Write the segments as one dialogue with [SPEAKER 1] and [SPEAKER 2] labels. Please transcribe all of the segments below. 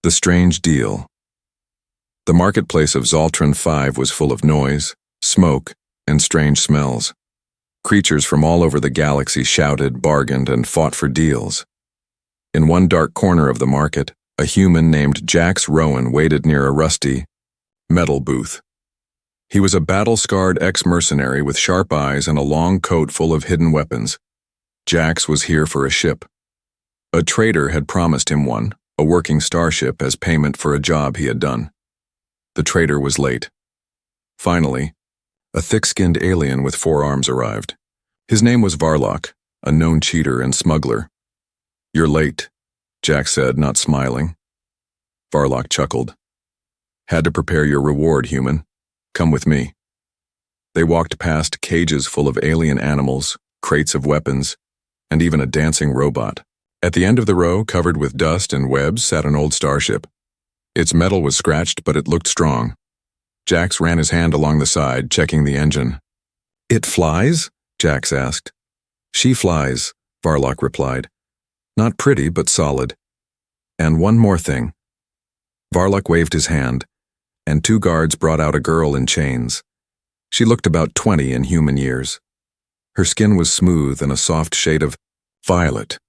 [SPEAKER 1] The Strange Deal. The marketplace of Zoltran 5 was full of noise, smoke, and strange smells. Creatures from all over the galaxy shouted, bargained, and fought for deals. In one dark corner of the market, a human named Jax Rowan waited near a rusty metal booth. He was a battle-scarred ex-mercenary with sharp eyes and a long coat full of hidden weapons. Jax was here for a ship. A trader had promised him one, a working starship, as payment for a job he had done. The trader was late. Finally, a thick-skinned alien with 4 arms arrived. His name was Varlock, a known cheater and smuggler. "You're late," Jax said, not smiling. Varlock chuckled. "Had to prepare your reward, human. Come with me." They walked past cages full of alien animals, crates of weapons, and even a dancing robot. At the end of the row, covered with dust and webs, sat an old starship. Its metal was scratched, but it looked strong. Jax ran his hand along the side, checking the engine. "It flies?" Jax asked. "She flies," Varlock replied. "Not pretty, but solid. And one more thing." Varlock waved his hand, and 2 guards brought out a girl in chains. She looked about 20 in human years. Her skin was smooth and a soft shade of violet.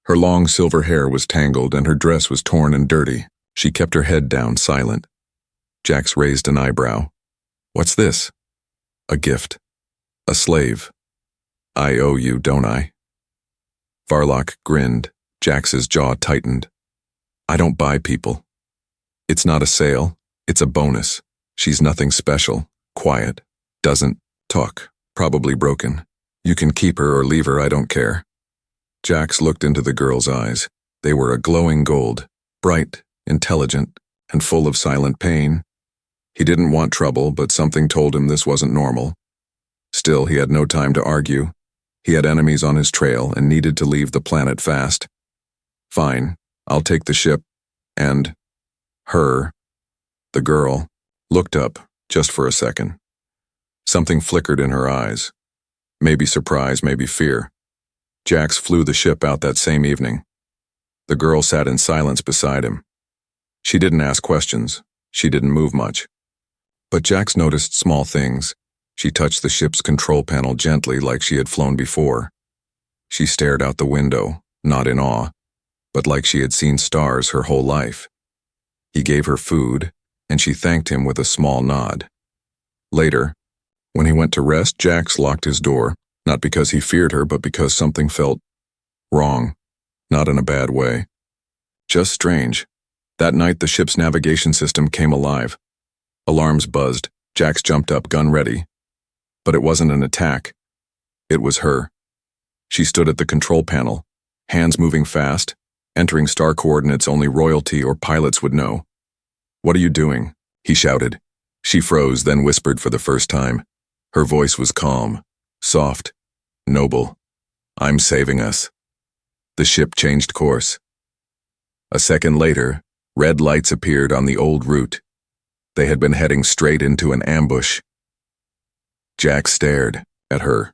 [SPEAKER 1] Her long silver hair was tangled and her dress was torn and dirty. She kept her head down, silent. Jax raised an eyebrow. "What's this?" "A gift. A slave. I owe you, don't I?" Varlock grinned. Jax's jaw tightened. "I don't buy people. It's not a sale. It's a bonus. She's nothing special. Quiet. Doesn't talk. Probably broken. You can keep her or leave her, I don't care." Jax looked into the girl's eyes. They were a glowing gold, bright, intelligent, and full of silent pain. He didn't want trouble, but something told him this wasn't normal. Still, he had no time to argue. He had enemies on his trail and needed to leave the planet fast. "Fine, I'll take the ship. And her." The girl looked up, just for a second. Something flickered in her eyes. Maybe surprise, maybe fear. Jax flew the ship out that same evening. The girl sat in silence beside him. She didn't ask questions. She didn't move much. But Jax noticed small things. She touched the ship's control panel gently like she had flown before. She stared out the window, not in awe, but like she had seen stars her whole life. He gave her food, and she thanked him with a small nod. Later, when he went to rest, Jax locked his door, not because he feared her, but because something felt wrong, not in a bad way. Just strange. That night, the ship's navigation system came alive. Alarms buzzed. Jax jumped up, gun ready. But it wasn't an attack. It was her. She stood at the control panel, hands moving fast, entering star coordinates only royalty or pilots would know. "What are you doing?" he shouted. She froze, then whispered for the first time. Her voice was calm, soft, noble. "I'm saving us." The ship changed course. A second later, red lights appeared on the old route. They had been heading straight into an ambush. Jax stared at her.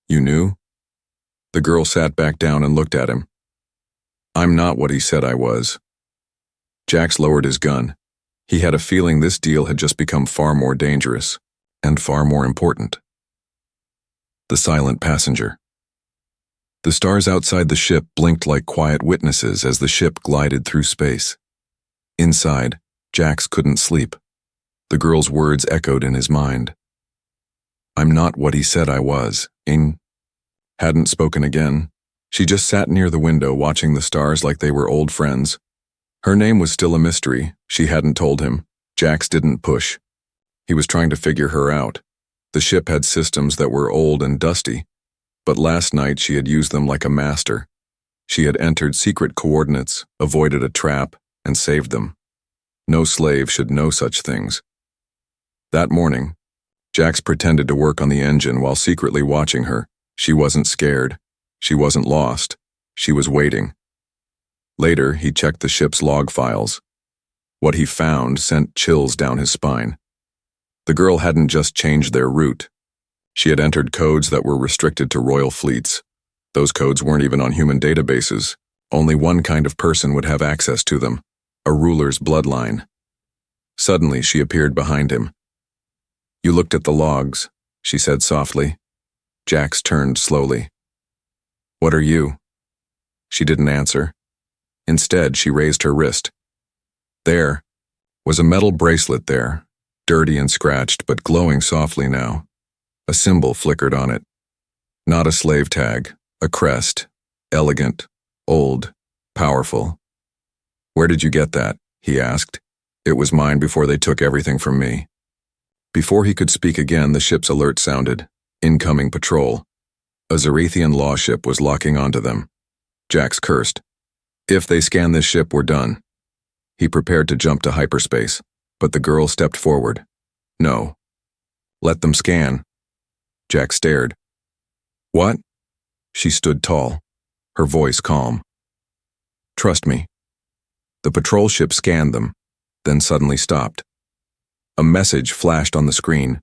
[SPEAKER 1] "You knew?" The girl sat back down and looked at him. "I'm not what he said I was." Jax lowered his gun. He had a feeling this deal had just become far more dangerous and far more important. The silent passenger. The stars outside the ship blinked like quiet witnesses as the ship glided through space. Inside, Jax couldn't sleep. The girl's words echoed in his mind. "I'm not what he said I was." Ing hadn't spoken again. She just sat near the window watching the stars like they were old friends. Her name was still a mystery. She hadn't told him. Jax didn't push. He was trying to figure her out. The ship had systems that were old and dusty, but last night she had used them like a master. She had entered secret coordinates, avoided a trap, and saved them. No slave should know such things. That morning, Jax pretended to work on the engine while secretly watching her. She wasn't scared. She wasn't lost. She was waiting. Later, he checked the ship's log files. What he found sent chills down his spine. The girl hadn't just changed their route. She had entered codes that were restricted to royal fleets. Those codes weren't even on human databases. Only one kind of person would have access to them: a ruler's bloodline. Suddenly, she appeared behind him. "You looked at the logs," she said softly. Jax turned slowly. "What are you?" She didn't answer. Instead, she raised her wrist. There was a metal bracelet there, dirty and scratched, but glowing softly now. A symbol flickered on it. Not a slave tag, a crest, elegant, old, powerful. "Where did you get that?" he asked. "It was mine before they took everything from me." Before he could speak again, the ship's alert sounded. Incoming patrol. A Zarethian law ship was locking onto them. Jax cursed. If they scan this ship, we're done. He prepared to jump to hyperspace, but the girl stepped forward. "No. Let them scan." Jax stared. "What?" She stood tall, her voice calm. "Trust me." The patrol ship scanned them, then suddenly stopped. A message flashed on the screen.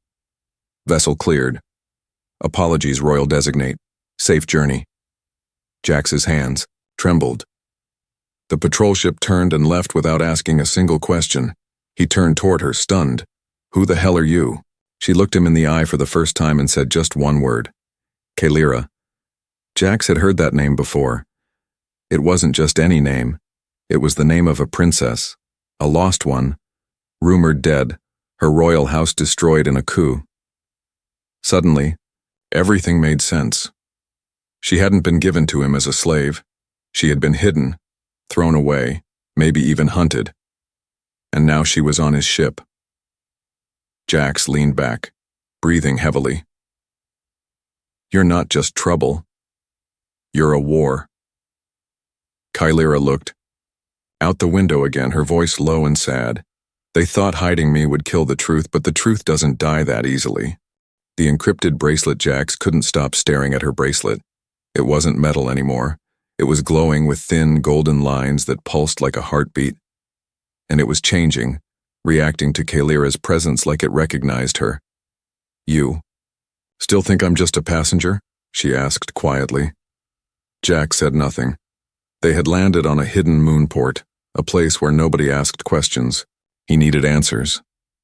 [SPEAKER 1] "Vessel cleared. Apologies, Royal Designate. Safe journey." Jax's hands trembled. The patrol ship turned and left without asking a single question. He turned toward her, stunned. "Who the hell are you?" She looked him in the eye for the first time and said just one word. "Kaelira." Jax had heard that name before. It wasn't just any name. It was the name of a princess, a lost one, rumored dead, her royal house destroyed in a coup. Suddenly, everything made sense. She hadn't been given to him as a slave. She had been hidden, thrown away, maybe even hunted. And now she was on his ship. Jax leaned back, breathing heavily. "You're not just trouble. You're a war." Kaelira looked out the window again, her voice low and sad. "They thought hiding me would kill the truth, but the truth doesn't die that easily." The encrypted bracelet. Jax couldn't stop staring at her bracelet. It wasn't metal anymore. It was glowing with thin, golden lines that pulsed like a heartbeat. And it was changing, reacting to Kaelira's presence like it recognized her. "You still think I'm just a passenger?" she asked quietly. Jax said nothing. They had landed on a hidden moonport, a place where nobody asked questions. He needed answers,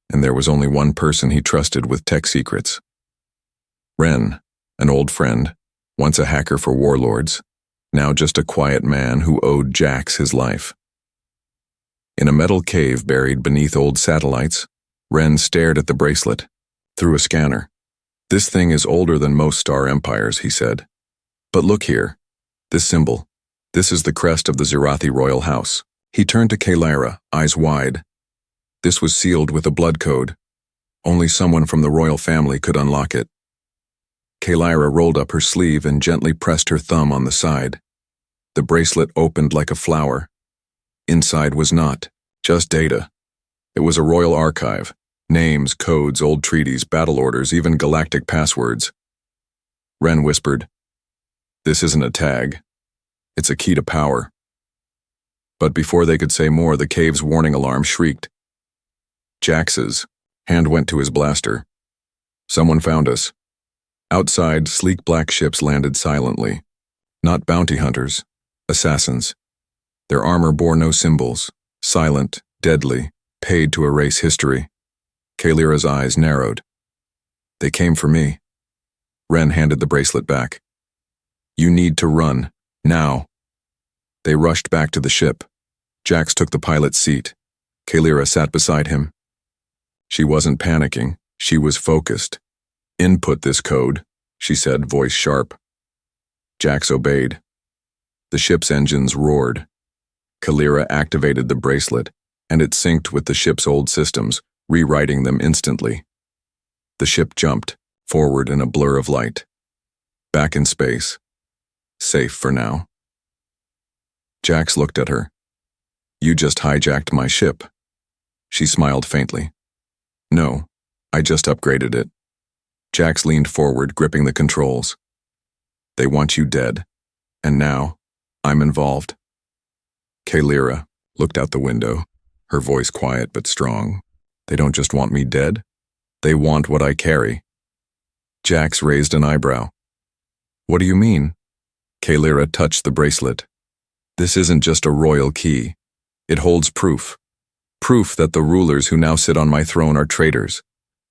[SPEAKER 1] and there was only one person he trusted with tech secrets. Ren, an old friend, once a hacker for warlords, now just a quiet man who owed Jax his life. In a metal cave buried beneath old satellites, Ren stared at the bracelet, through a scanner. "This thing is older than most star empires," he said. "But look here. This symbol. This is the crest of the Zirathi royal house." He turned to Kaelira, eyes wide. This was sealed with a blood code. Only someone from the royal family could unlock it. Kaelira rolled up her sleeve and gently pressed her thumb on the side. The bracelet opened like a flower. Inside was not just data. It was a royal archive. Names, codes, old treaties, battle orders, even galactic passwords. Ren whispered, "This isn't a tag. It's a key to power." But before they could say more, the cave's warning alarm shrieked. Jax's hand went to his blaster. "Someone found us." Outside, sleek black ships landed silently. Not bounty hunters, assassins. Their armor bore no symbols, silent, deadly, paid to erase history. Kaelira's eyes narrowed. "They came for me." Ren handed the bracelet back. "You need to run, now." They rushed back to the ship. Jax took the pilot's seat. Kaelira sat beside him. She wasn't panicking, she was focused. "Input this code," she said, voice sharp. Jax obeyed. The ship's engines roared. Kaelira activated the bracelet, and it synced with the ship's old systems, rewriting them instantly. The ship jumped, forward in a blur of light. Back in space. Safe for now. Jax looked at her. "You just hijacked my ship." She smiled faintly. "No, I just upgraded it." Jax leaned forward, gripping the controls. "They want you dead, and now, I'm involved." Kaelira looked out the window, her voice quiet but strong. "They don't just want me dead, they want what I carry." Jax raised an eyebrow. "What do you mean?" Kaelira touched the bracelet. "This isn't just a royal key. It holds proof. Proof that the rulers who now sit on my throne are traitors.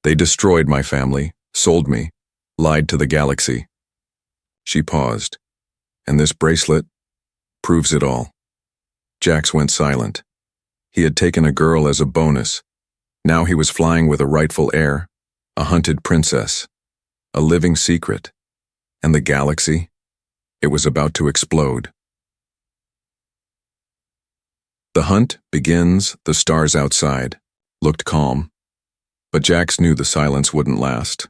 [SPEAKER 1] They destroyed my family, sold me, lied to the galaxy. She paused. And this bracelet proves it all. Jax went silent. He had taken a girl as a bonus. Now he was flying with a rightful heir, a hunted princess, a living secret. And the galaxy? It was about to explode. The hunt begins, the stars outside looked calm. But Jax knew the silence wouldn't last.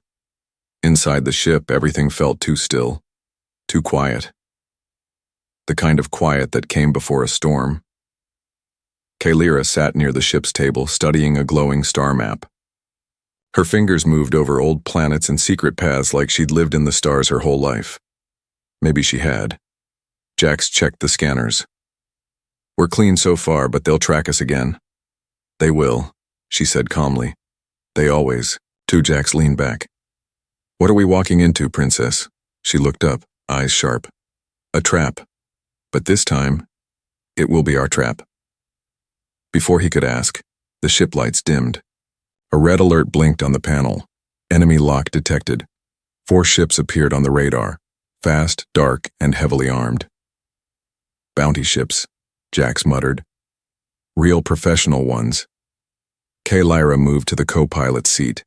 [SPEAKER 1] Inside the ship, everything felt too still, too quiet. The kind of quiet that came before a storm. Kaelira sat near the ship's table, studying a glowing star map. Her fingers moved over old planets and secret paths like she'd lived in the stars her whole life. Maybe she had. Jax checked the scanners. We're clean so far, but they'll track us again. They will, she said calmly. They always. Jax leaned back. What are we walking into, princess? She looked up, eyes sharp. A trap. But this time, it will be our trap. Before he could ask, the ship lights dimmed. A red alert blinked on the panel. Enemy lock detected. 4 ships appeared on the radar, fast, dark, and heavily armed. Bounty ships, Jax muttered. Real professional ones. Kaelira moved to the co-pilot seat.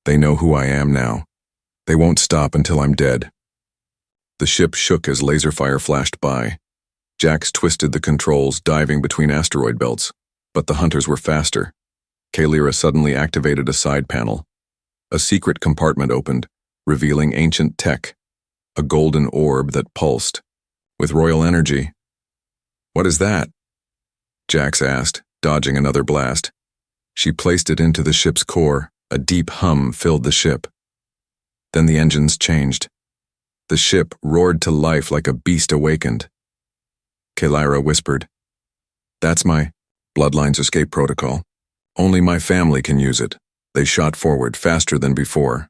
[SPEAKER 1] They know who I am now. They won't stop until I'm dead. The ship shook as laser fire flashed by. Jax twisted the controls, diving between asteroid belts. But the hunters were faster. Kaelira suddenly activated a side panel. A secret compartment opened, revealing ancient tech. A golden orb that pulsed. With royal energy. What is that? Jax asked, dodging another blast. She placed it into the ship's core. A deep hum filled the ship. Then the engines changed. The ship roared to life like a beast awakened. Kaelira whispered, That's my Bloodline's escape protocol. Only my family can use it. They shot forward faster than before.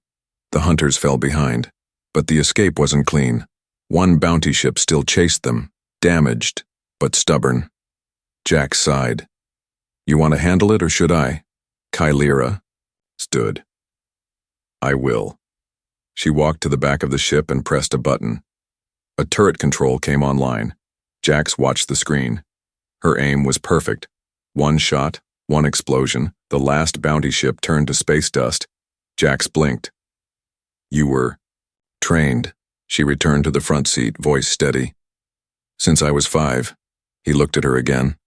[SPEAKER 1] The hunters fell behind. But the escape wasn't clean. 1 bounty ship still chased them, damaged, but stubborn. Jax sighed. You want to handle it or should I? Kaelira stood. I will. She walked to the back of the ship and pressed a button. A turret control came online. Jax watched the screen. Her aim was perfect. 1 shot, 1 explosion, the last bounty ship turned to space dust. Jax blinked. You were trained. She returned to the front seat, voice steady. Since I was 5. He looked at her again.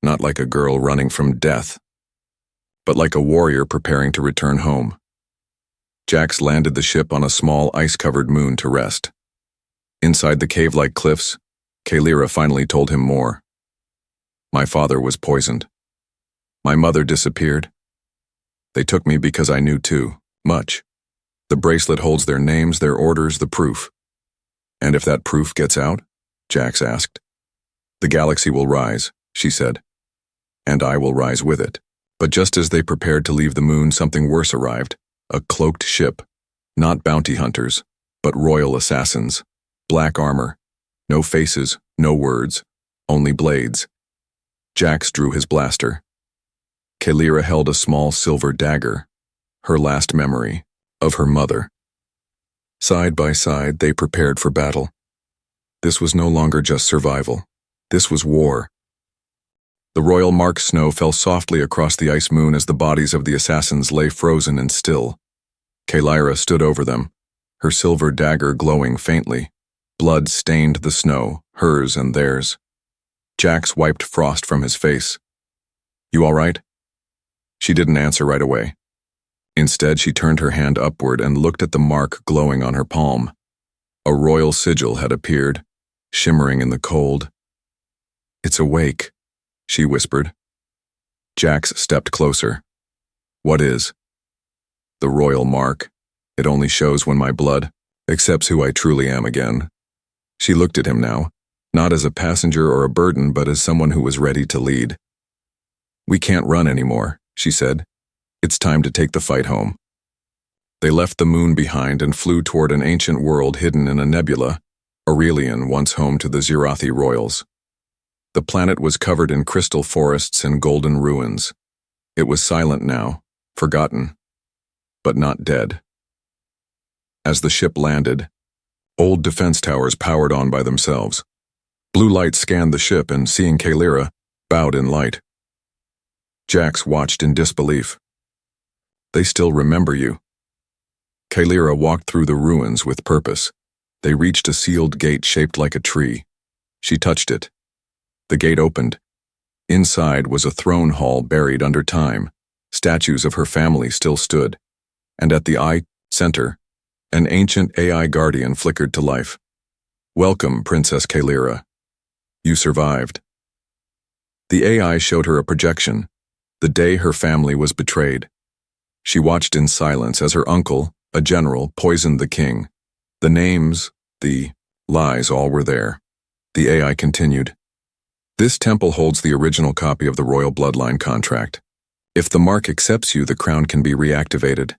[SPEAKER 1] Not like a girl running from death, but like a warrior preparing to return home. Jax landed the ship on a small ice-covered moon to rest. Inside the cave-like cliffs, Kaelira finally told him more. My father was poisoned. My mother disappeared. They took me because I knew too much. The bracelet holds their names, their orders, the proof. And if that proof gets out? Jax asked. The galaxy will rise, she said. And I will rise with it. But just as they prepared to leave the moon, something worse arrived. A cloaked ship. Not bounty hunters, but royal assassins. Black armor. No faces, no words, only blades. Jax drew his blaster. Kaelira held a small silver dagger, her last memory of her mother. Side by side, they prepared for battle. This was no longer just survival. This was war. The royal mark snow fell softly across the ice moon as the bodies of the assassins lay frozen and still. Kaelira stood over them, her silver dagger glowing faintly. Blood stained the snow, hers and theirs. Jax wiped frost from his face. You all right? She didn't answer right away. Instead, she turned her hand upward and looked at the mark glowing on her palm. A royal sigil had appeared, shimmering in the cold. It's awake, she whispered. Jax stepped closer. What is? The royal mark. It only shows when my blood accepts who I truly am again. She looked at him now, not as a passenger or a burden, but as someone who was ready to lead. We can't run anymore, she said. It's time to take the fight home. They left the moon behind and flew toward an ancient world hidden in a nebula, Aurelian, once home to the Zirathi royals. The planet was covered in crystal forests and golden ruins. It was silent now, forgotten, but not dead. As the ship landed, old defense towers powered on by themselves. Blue light scanned the ship and, seeing Kaelira, bowed in light. Jax watched in disbelief. They still remember you. Kaelira walked through the ruins with purpose. They reached a sealed gate shaped like a tree. She touched it. The gate opened. Inside was a throne hall buried under time. Statues of her family still stood. And at the center, an ancient AI guardian flickered to life. "Welcome, Princess Kaelira. You survived." The AI showed her a projection, the day her family was betrayed. She watched in silence as her uncle, a general, poisoned the king. The names, the lies, all were there. The AI continued. "This temple holds the original copy of the royal bloodline contract. If the mark accepts you, the crown can be reactivated."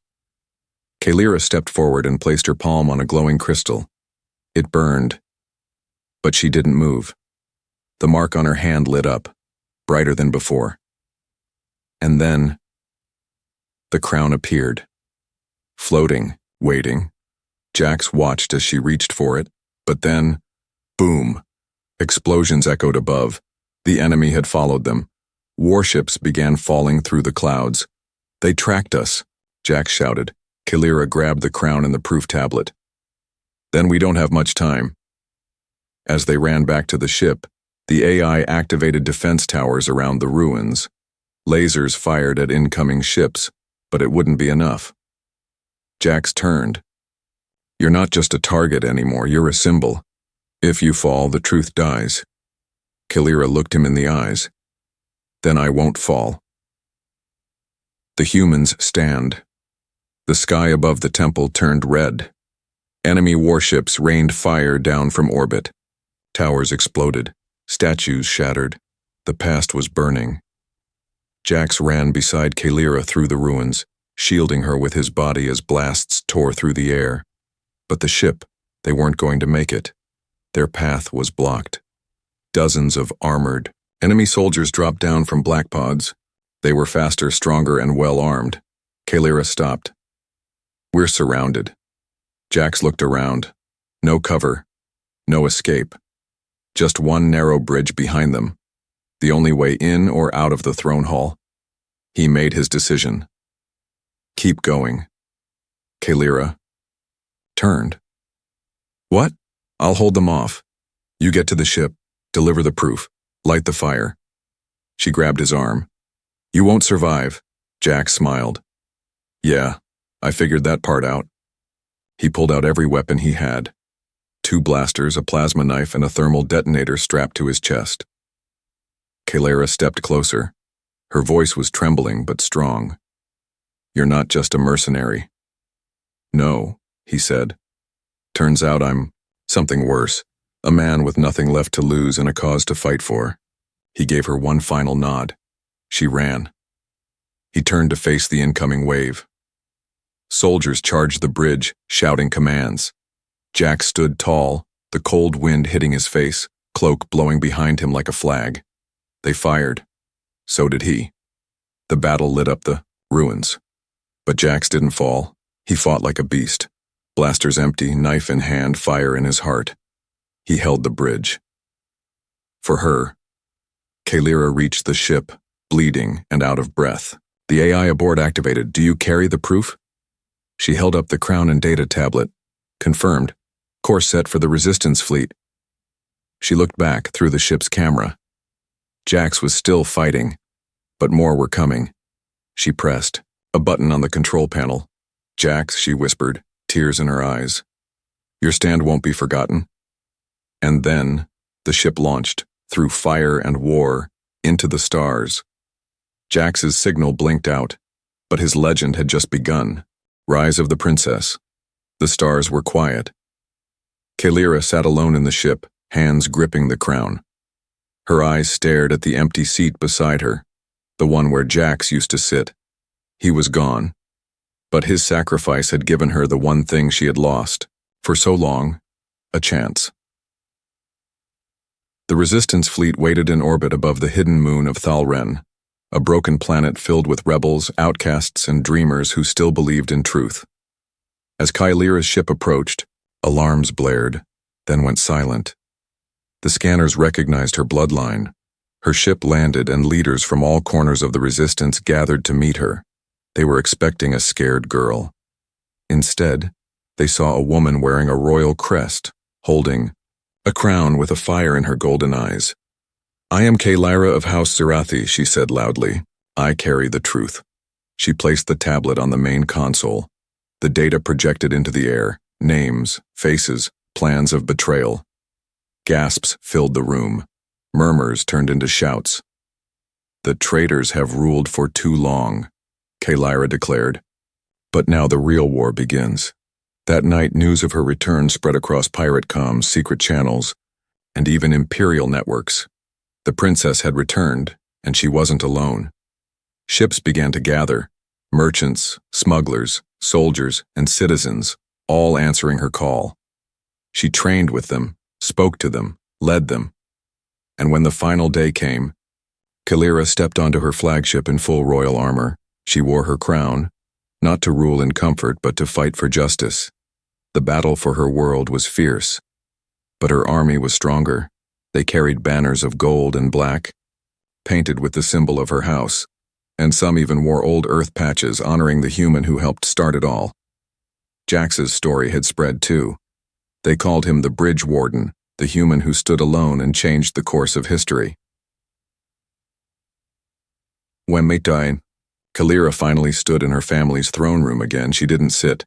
[SPEAKER 1] Kaelira stepped forward and placed her palm on a glowing crystal. It burned, but she didn't move. The mark on her hand lit up, brighter than before. And then, the crown appeared. Floating, waiting. Jax watched as she reached for it, but then, boom! Explosions echoed above. The enemy had followed them. Warships began falling through the clouds. "They tracked us," Jax shouted. Kaelira grabbed the crown and the proof tablet. "Then we don't have much time." As they ran back to the ship, the AI activated defense towers around the ruins. Lasers fired at incoming ships, but it wouldn't be enough. Jax turned. "You're not just a target anymore, you're a symbol. If you fall, the truth dies." Kaelira looked him in the eyes. "Then I won't fall." The humans stand. The sky above the temple turned red. Enemy warships rained fire down from orbit. Towers exploded. Statues shattered. The past was burning. Jax ran beside Kaelira through the ruins, shielding her with his body as blasts tore through the air. But the ship, they weren't going to make it. Their path was blocked. Dozens of armored enemy soldiers dropped down from black pods. They were faster, stronger, and well-armed. Kaelira stopped. "We're surrounded." Jax looked around. No cover. No escape. Just one narrow bridge behind them. The only way in or out of the throne hall. He made his decision. Keep going. Kaelira turned. "What? I'll hold them off. You get to the ship, deliver the proof, light the fire." She grabbed his arm. "You won't survive." Jax smiled. "Yeah, I figured that part out." He pulled out every weapon he had. 2 blasters, a plasma knife, and a thermal detonator strapped to his chest. Kaelira stepped closer. Her voice was trembling but strong. "You're not just a mercenary." "No," he said. "Turns out I'm something worse. A man with nothing left to lose and a cause to fight for." He gave her one final nod. She ran. He turned to face the incoming wave. Soldiers charged the bridge, shouting commands. Jax stood tall, the cold wind hitting his face, cloak blowing behind him like a flag. They fired. So did he. The battle lit up the ruins. But Jax didn't fall. He fought like a beast. Blasters empty, knife in hand, fire in his heart. He held the bridge. For her, Kaelira reached the ship, bleeding and out of breath. The AI aboard activated. "Do you carry the proof?" She held up the crown and data tablet. Confirmed. Course set for the resistance fleet. She looked back through the ship's camera. Jax was still fighting, but more were coming. She pressed a button on the control panel. "Jax," she whispered, tears in her eyes. "Your stand won't be forgotten." And then the ship launched, through fire and war, into the stars. Jax's signal blinked out, but his legend had just begun. Rise of the Princess. The stars were quiet. Kaelira sat alone in the ship, hands gripping the crown. Her eyes stared at the empty seat beside her, the one where Jax used to sit. He was gone, but his sacrifice had given her the one thing she had lost, for so long, a chance. The Resistance fleet waited in orbit above the hidden moon of Thalren, a broken planet filled with rebels, outcasts, and dreamers who still believed in truth. As Kaelira's ship approached, alarms blared, then went silent. The scanners recognized her bloodline. Her ship landed, and leaders from all corners of the Resistance gathered to meet her. They were expecting a scared girl. Instead, they saw a woman wearing a royal crest, holding a crown with a fire in her golden eyes. "I am Kaelira of House Zerathi," she said loudly. "I carry the truth." She placed the tablet on the main console. The data projected into the air, names, faces, plans of betrayal. Gasps filled the room. Murmurs turned into shouts. "The traitors have ruled for too long," Kaelira declared. "But now the real war begins." That night, news of her return spread across pirate comms, secret channels, and even imperial networks. The princess had returned, and she wasn't alone. Ships began to gather, merchants, smugglers, soldiers, and citizens, all answering her call. She trained with them, spoke to them, led them. And when the final day came, Kaelira stepped onto her flagship in full royal armor. She wore her crown, not to rule in comfort, but to fight for justice. The battle for her world was fierce, but her army was stronger. They carried banners of gold and black, painted with the symbol of her house, and some even wore old earth patches honoring the human who helped start it all. Jax's story had spread too. They called him the Bridge Warden, the human who stood alone and changed the course of history. When they died, Kaelira finally stood in her family's throne room again. She didn't sit.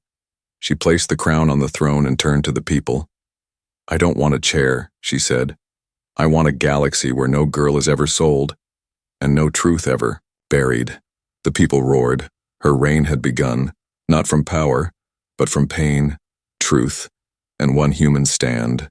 [SPEAKER 1] She placed the crown on the throne and turned to the people. "I don't want a chair," she said. "I want a galaxy where no girl is ever sold, and no truth ever buried." The people roared. Her reign had begun, not from power, but from pain, truth, and one human stand.